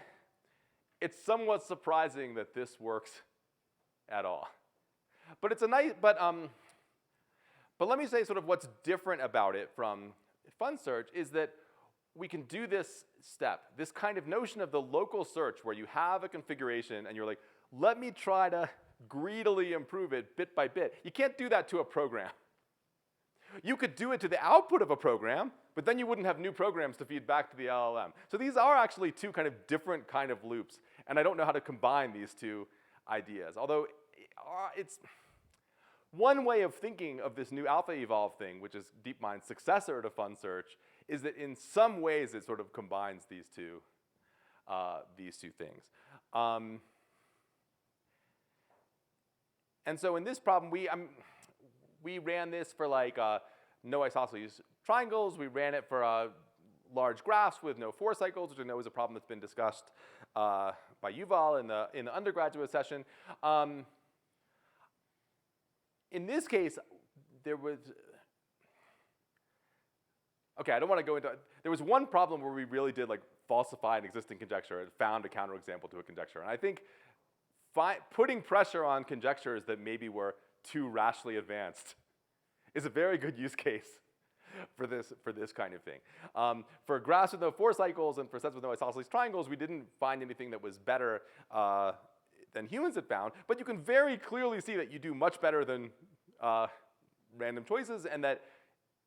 it's somewhat surprising that this works at all. But it's a nice, but let me say sort of what's different about it from fun search is that we can do this step, this kind of notion of the local search where you have a configuration and you're like, let me try to greedily improve it bit by bit. You can't do that to a program. You could do it to the output of a program, but then you wouldn't have new programs to feed back to the LLM. So these are actually two kind of different kind of loops, and I don't know how to combine these two ideas. Although it's one way of thinking of this new AlphaEvolve thing, which is DeepMind's successor to Fun Search, is that in some ways it sort of combines these two things. And so in this problem, we ran this for like no isosceles triangles. We ran it for large graphs with no 4 cycles, which I know is a problem that's been discussed by Yuval in the undergraduate session. In this case, there was, okay, I don't want to go into, there was one problem where we really did like falsify an existing conjecture and found a counterexample to a conjecture. And I think putting pressure on conjectures that maybe were too rashly advanced is a very good use case for this kind of thing. For graphs with no 4 cycles and for sets with no isosceles triangles, we didn't find anything that was better than humans had found, but you can very clearly see that you do much better than random choices and that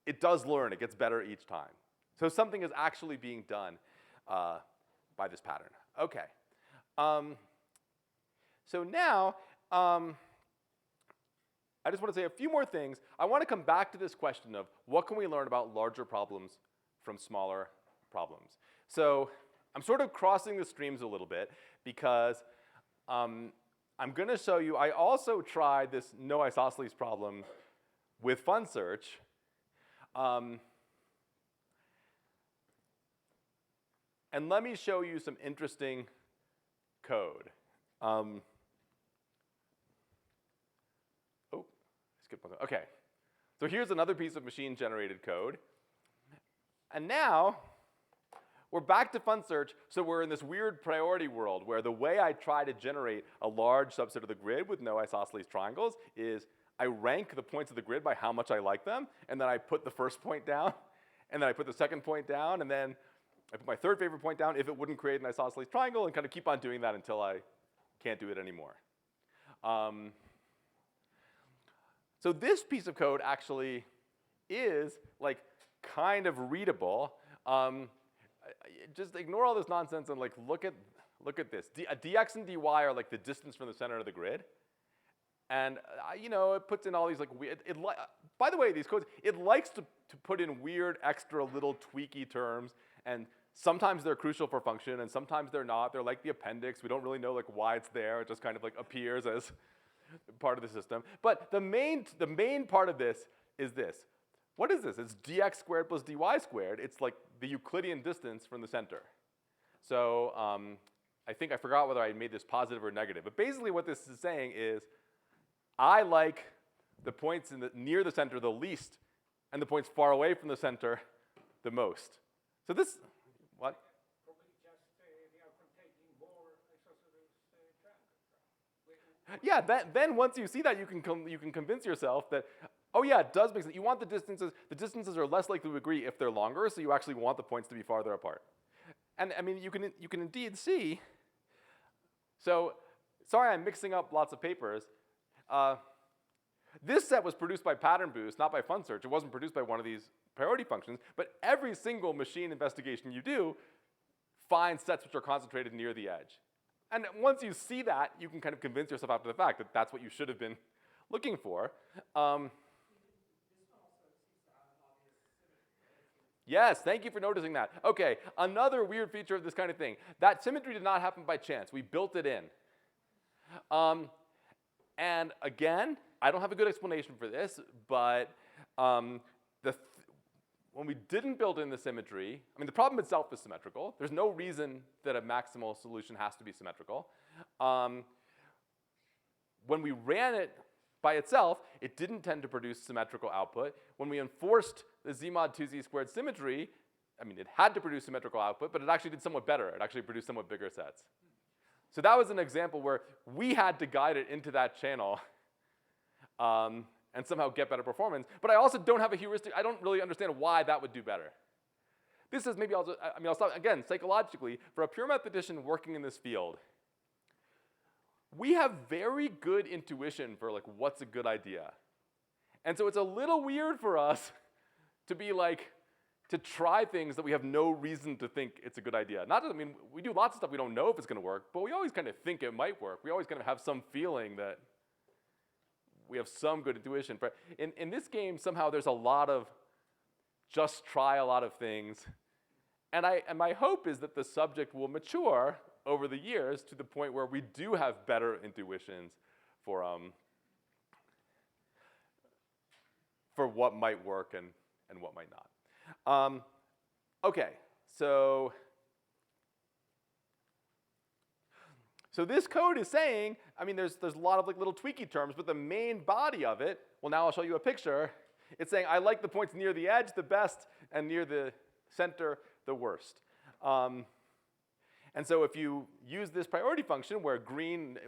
it does learn, it gets better each time. So something is actually being done by this pattern. Okay. So now, I just want to say a few more things. I want to come back to this question of what can we learn about larger problems from smaller problems. So I'm sort of crossing the streams a little bit because I'm going to show you, I also tried this no isosceles problem with Fun Search. And let me show you some interesting code. Okay, so here's another piece of machine-generated code. And now, we're back to Fun Search, so we're in this weird priority world where the way I try to generate a large subset of the grid with no isosceles triangles is I rank the points of the grid by how much I like them, and then I put the first point down, and then I put the second point down, and then I put my third favorite point down if it wouldn't create an isosceles triangle, and kind of keep on doing that until I can't do it anymore. So this piece of code actually is like kind of readable. Just ignore all this nonsense and like look at this. A dx and dy are like the distance from the center of the grid. And you know, it puts in all these like weird, by the way, these codes, it likes to put in weird extra little tweaky terms, and sometimes they're crucial for function and sometimes they're not. They're like the appendix. We don't really know like why it's there. It just kind of like appears as part of the system. But the main part of this is this. What is this? It's dx squared plus dy squared. It's like the Euclidean distance from the center. So I think I forgot whether I made this positive or negative. But basically what this is saying is I like the points near the center the least and the points far away from the center the most. So this, what? Probably just they are containing more isosceles triangles. Yeah, then once you see that, you can convince yourself that, oh yeah, it does make sense. You want the distances are less likely to agree if they're longer, so you actually want the points to be farther apart. And I mean, you can indeed see. So, sorry I'm mixing up lots of papers. This set was produced by pattern boost, not by fun search. It wasn't produced by one of these priority functions, but every single machine investigation you do finds sets which are concentrated near the edge. And once you see that, you can kind of convince yourself after the fact that that's what you should have been looking for. Yes, thank you for noticing that. Okay, another weird feature of this kind of thing. That symmetry did not happen by chance. We built it in. And again, I don't have a good explanation for this, but when we didn't build in the symmetry, I mean, the problem itself is symmetrical. There's no reason that a maximal solution has to be symmetrical. When we ran it by itself, it didn't tend to produce symmetrical output. When we enforced the z mod 2z squared symmetry, I mean, it had to produce symmetrical output, but it actually did somewhat better. It actually produced somewhat bigger sets. So that was an example where we had to guide it into that channel and somehow get better performance. But I also don't have a heuristic. I don't really understand why that would do better. This is maybe also, I mean, I'll stop, again, psychologically, for a pure mathematician working in this field, we have very good intuition for like what's a good idea. And so it's a little weird for us to be like, to try things that we have no reason to think it's a good idea. Not that, I mean, we do lots of stuff we don't know if it's gonna work, but we always kind of think it might work. We always kind of have some feeling that we have some good intuition. But in this game, somehow there's a lot of just try a lot of things. And my hope is that the subject will mature over the years to the point where we do have better intuitions for what might work and what might not. Okay, so this code is saying, I mean, there's a lot of like little tweaky terms, but the main body of it, well, now I'll show you a picture. It's saying I like the points near the edge the best and near the center the worst. And so if you use this priority function where green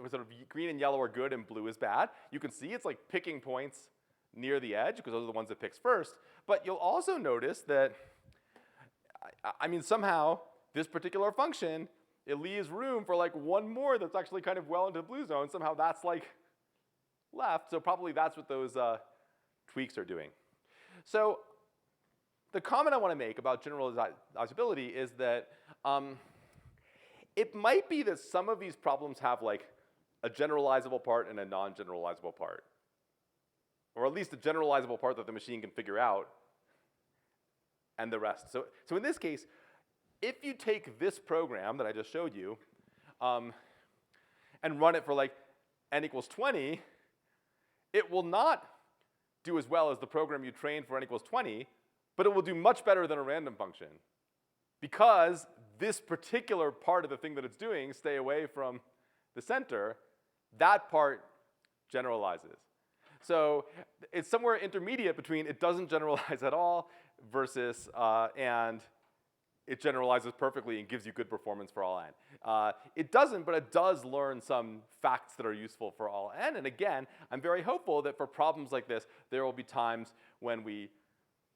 and yellow are good and blue is bad, you can see it's like picking points near the edge because those are the ones it picks first. But you'll also notice that, I mean, somehow this particular function, it leaves room for like one more that's actually kind of well into the blue zone. Somehow that's like left. So probably that's what those tweaks are doing. So the comment I want to make about generalizability is that it might be that some of these problems have like a generalizable part and a non-generalizable part. Or at least a generalizable part that the machine can figure out, and the rest. So in this case, if you take this program that I just showed you and run it for like n equals 20, it will not do as well as the program you trained for n equals 20, but it will do much better than a random function. Because this particular part of the thing that it's doing, stay away from the center, that part generalizes. So it's somewhere intermediate between it doesn't generalize at all versus and it generalizes perfectly and gives you good performance for all n. It doesn't, but it does learn some facts that are useful for all n. And again, I'm very hopeful that for problems like this, there will be times when we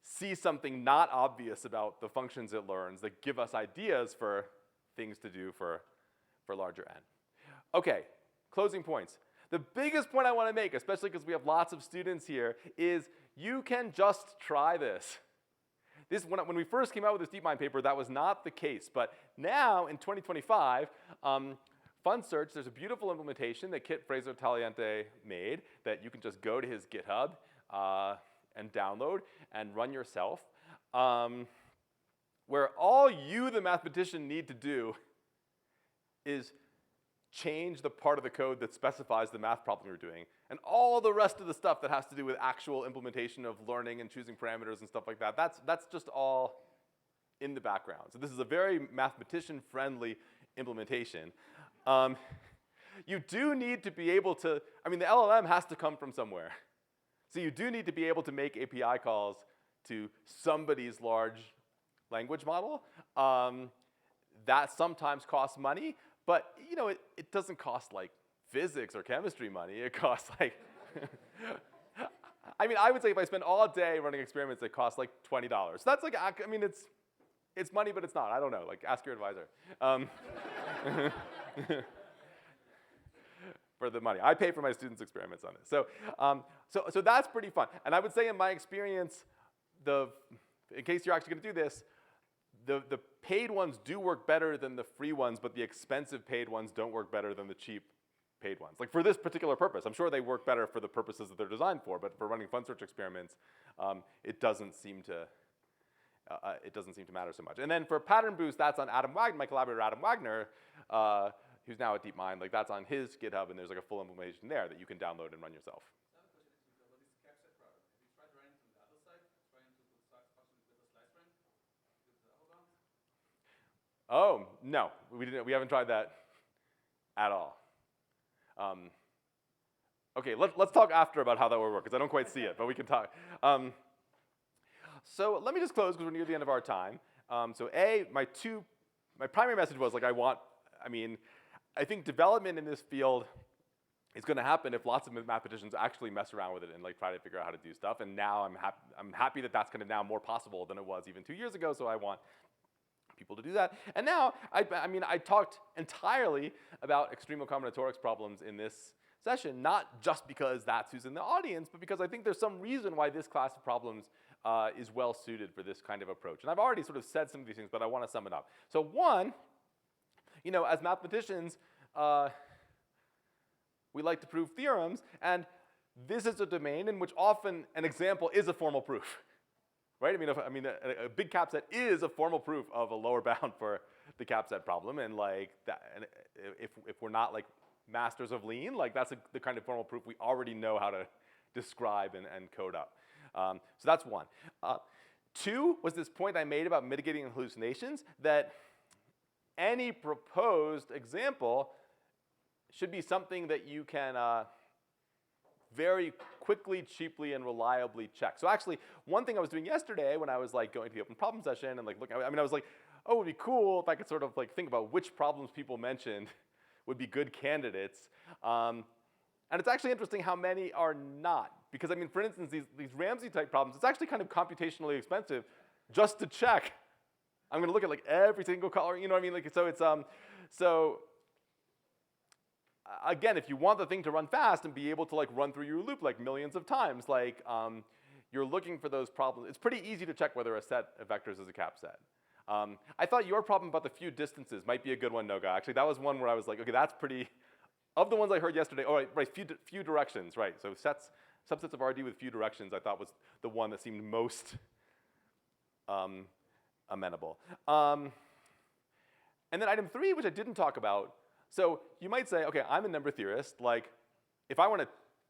see something not obvious about the functions it learns that give us ideas for things to do for larger n. Okay, closing points. The biggest point I want to make, especially because we have lots of students here, is you can just try this. When we first came out with this DeepMind paper, that was not the case. But now, in 2025, Fun Search, there's a beautiful implementation that Kit Fraser-Taliente made that you can just go to his GitHub and download and run yourself, where all you, the mathematician, need to do is change the part of the code that specifies the math problem you're doing. And all the rest of the stuff that has to do with actual implementation of learning and choosing parameters and stuff like that, that's just all in the background. So this is a very mathematician-friendly implementation. You do need to be able to, I mean, the LLM has to come from somewhere. So you do need to be able to make API calls to somebody's large language model. That sometimes costs money. But you know, it doesn't cost like physics or chemistry money. It costs like, I mean, I would say if I spend all day running experiments, it costs like $20. So that's like, I mean, it's money, but it's not. I don't know. Like, ask your advisor. for the money. I pay for my students' experiments on this. So that's pretty fun. And I would say in my experience, in case you're actually going to do this, the paid ones do work better than the free ones, but the expensive paid ones don't work better than the cheap paid ones. Like for this particular purpose, I'm sure they work better for the purposes that they're designed for, but for running fun search experiments, it doesn't seem to matter so much. And then for pattern boost, that's on Adam Wagner, my collaborator Adam Wagner, who's now at DeepMind. Like that's on his GitHub, and there's like a full implementation there that you can download and run yourself. Oh, no, we haven't tried that at all. Okay, let's talk after about how that would work, because I don't quite see it, but we can talk. So let me just close, because we're near the end of our time. So my primary message was like I think development in this field is going to happen if lots of mathematicians actually mess around with it and like try to figure out how to do stuff. And now I'm happy that that's kind of now more possible than it was even 2 years ago. So I want people to do that. And now, I talked entirely about extremal combinatorics problems in this session, not just because that's who's in the audience, but because I think there's some reason why this class of problems is well suited for this kind of approach. And I've already sort of said some of these things, but I want to sum it up. So one, as mathematicians, we like to prove theorems, and this is a domain in which often an example is a formal proof. Right? A big capset is a formal proof of a lower bound for the capset problem, and like that, and if we're not like masters of lean, like that's the kind of formal proof we already know how to describe and code up. So that's one. Two was this point I made about mitigating hallucinations, that any proposed example should be something that you can very quickly, cheaply, and reliably check. So actually, one thing I was doing yesterday when I was like going to the open problem session and like looking, I was like, oh, it would be cool if I could sort of like think about which problems people mentioned would be good candidates. And it's actually interesting how many are not. Because for instance, these Ramsey type problems, it's actually kind of computationally expensive just to check. I'm going to look at like every single color, so it's, again, if you want the thing to run fast and be able to like run through your loop like millions of times, like you're looking for those problems. It's pretty easy to check whether a set of vectors is a capset. I thought your problem about the few distances might be a good one, Noga. Actually, that was one where I was like, okay, that's pretty, of the ones I heard yesterday, oh, right, few directions, right. So subsets of RD with few directions I thought was the one that seemed most amenable. And then item 3, which I didn't talk about. So you might say, okay, I'm a number theorist. Like, if I want to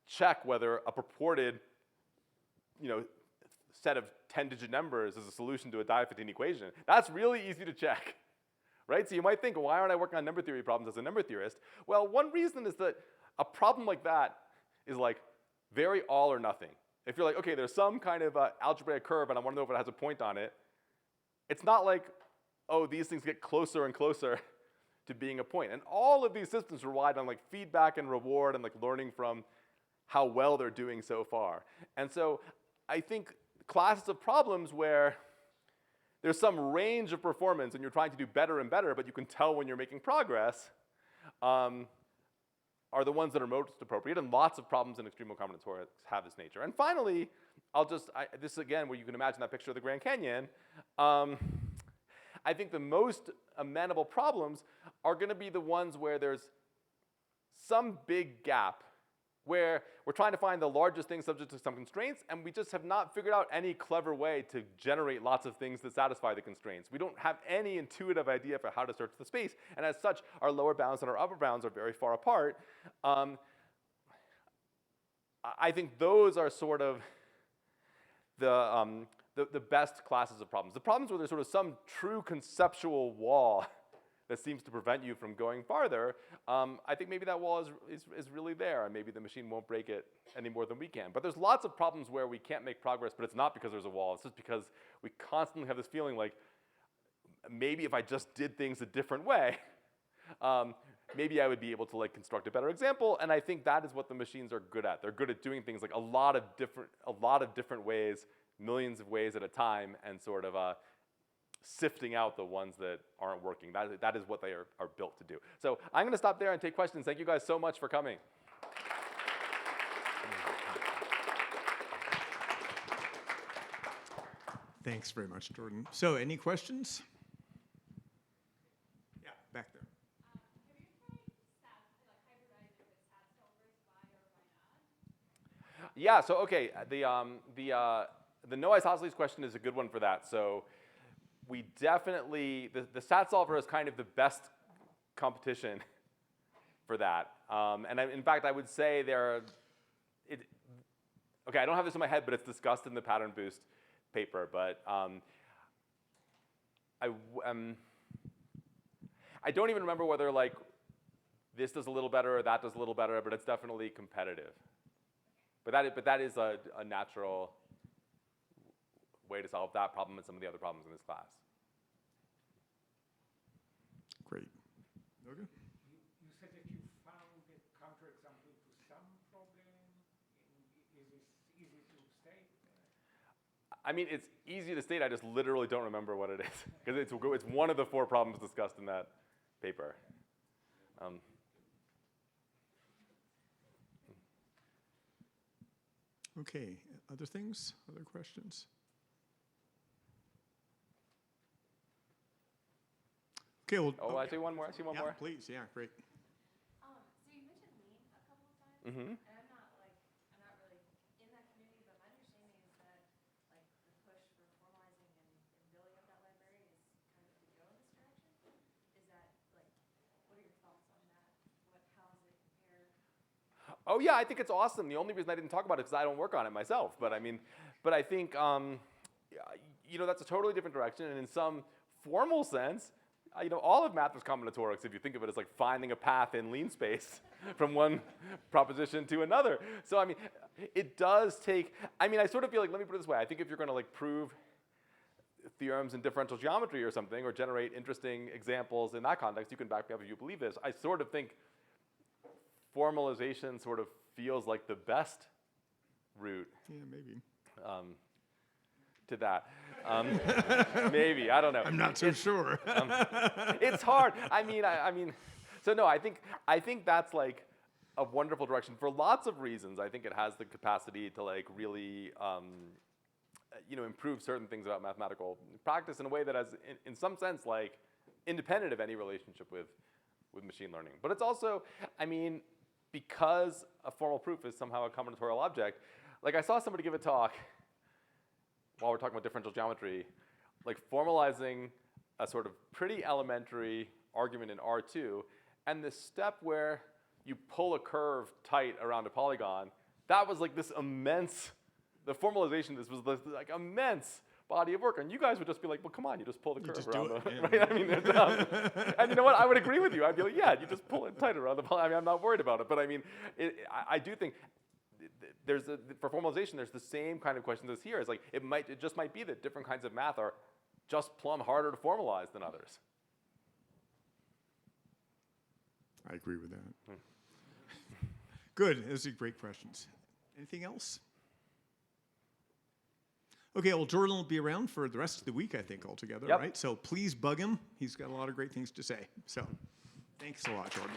check whether a purported, set of 10-digit numbers is a solution to a Diophantine equation, that's really easy to check, right? So you might think, why aren't I working on number theory problems as a number theorist? Well, one reason is that a problem like that is like very all or nothing. If you're like, okay, there's some kind of algebraic curve and I want to know if it has a point on it, it's not like, oh, these things get closer and closer to being a point. And all of these systems relied on like feedback and reward and like learning from how well they're doing so far. And so I think classes of problems where there's some range of performance and you're trying to do better and better, but you can tell when you're making progress, are the ones that are most appropriate, and lots of problems in extremal combinatorics have this nature. And finally, this again, where you can imagine that picture of the Grand Canyon, I think the most amenable problems are going to be the ones where there's some big gap, where we're trying to find the largest thing subject to some constraints, and we just have not figured out any clever way to generate lots of things that satisfy the constraints. We don't have any intuitive idea for how to search the space, and as such, our lower bounds and our upper bounds are very far apart. I think those are sort of the best classes of problems. The problems where there's sort of some true conceptual wall that seems to prevent you from going farther, I think maybe that wall is really there, and maybe the machine won't break it any more than we can. But there's lots of problems where we can't make progress, but it's not because there's a wall. It's just because we constantly have this feeling like maybe if I just did things a different way, maybe I would be able to like construct a better example. And I think that is what the machines are good at. They're good at doing things like a lot of different ways, millions of ways at a time, and sort of sifting out the ones that aren't working. That is what they are built to do. So I'm going to stop there and take questions. Thank you guys so much for coming. Thanks very much, Jordan. So, any questions? Yeah, back there. Yeah, so okay, the no isosceles question is a good one for that. So we definitely, the stat solver is kind of the best competition for that. In fact, I would say okay, I don't have this in my head, but it's discussed in the pattern boost paper. But I don't even remember whether like this does a little better or that does a little better, but it's definitely competitive. But that is a natural way to solve that problem and some of the other problems in this class. Great. Okay. You said that you found a counterexample to some problem. Is this easy to state? I mean, it's easy to state. I just literally don't remember what it is because it's one of the 4 problems discussed in that paper. Okay, other things, other questions? Okay, well. Oh, I see one more. I see one more. Please, yeah, great. So you mentioned lean a couple of times, Mm-hmm. and I'm not really in that community, but my understanding is that like the push for formalizing and building up that library is kind of to go in this direction. Is that like, what are your thoughts on that? How does it compare? Oh yeah, I think it's awesome. The only reason I didn't talk about it is because I don't work on it myself. But I think that's a totally different direction. And in some formal sense, all of math is combinatorics. If you think of it as like finding a path in lean space from one proposition to another. So I mean, it does take. I mean, I sort of feel like, let me put it this way. I think if you're going to like prove theorems in differential geometry or something, or generate interesting examples in that context, you can back me up if you believe this. I sort of think formalization sort of feels like the best route Yeah, maybe. to that. Maybe, I don't know. I'm not so sure. It's hard. I mean, so no, I think that's like a wonderful direction for lots of reasons. I think it has the capacity to like really, improve certain things about mathematical practice in a way that is, in some sense, like independent of any relationship with machine learning. But it's also, I mean, because a formal proof is somehow a combinatorial object, like I saw somebody give a talk while we're talking about differential geometry, like formalizing a sort of pretty elementary argument in R2, and the step where you pull a curve tight around a polygon, that was like this immense, the formalization, this was this like immense body of work, and you guys would just be like, well, come on, you just pull the curve around the, right? I mean, and you know what? I would agree with you. I'd be like, yeah, you just pull it tighter around the polygon. I mean, I'm not worried about it, but I mean, I do think for formalization, there's the same kind of question as here. It's like it just might be that different kinds of math are just plumb harder to formalize than others. I agree with that. Good. Those are great questions. Anything else? Okay, well, Jordan will be around for the rest of the week, I think, altogether, Yep. right? So please bug him. He's got a lot of great things to say. So thanks a lot, Jordan.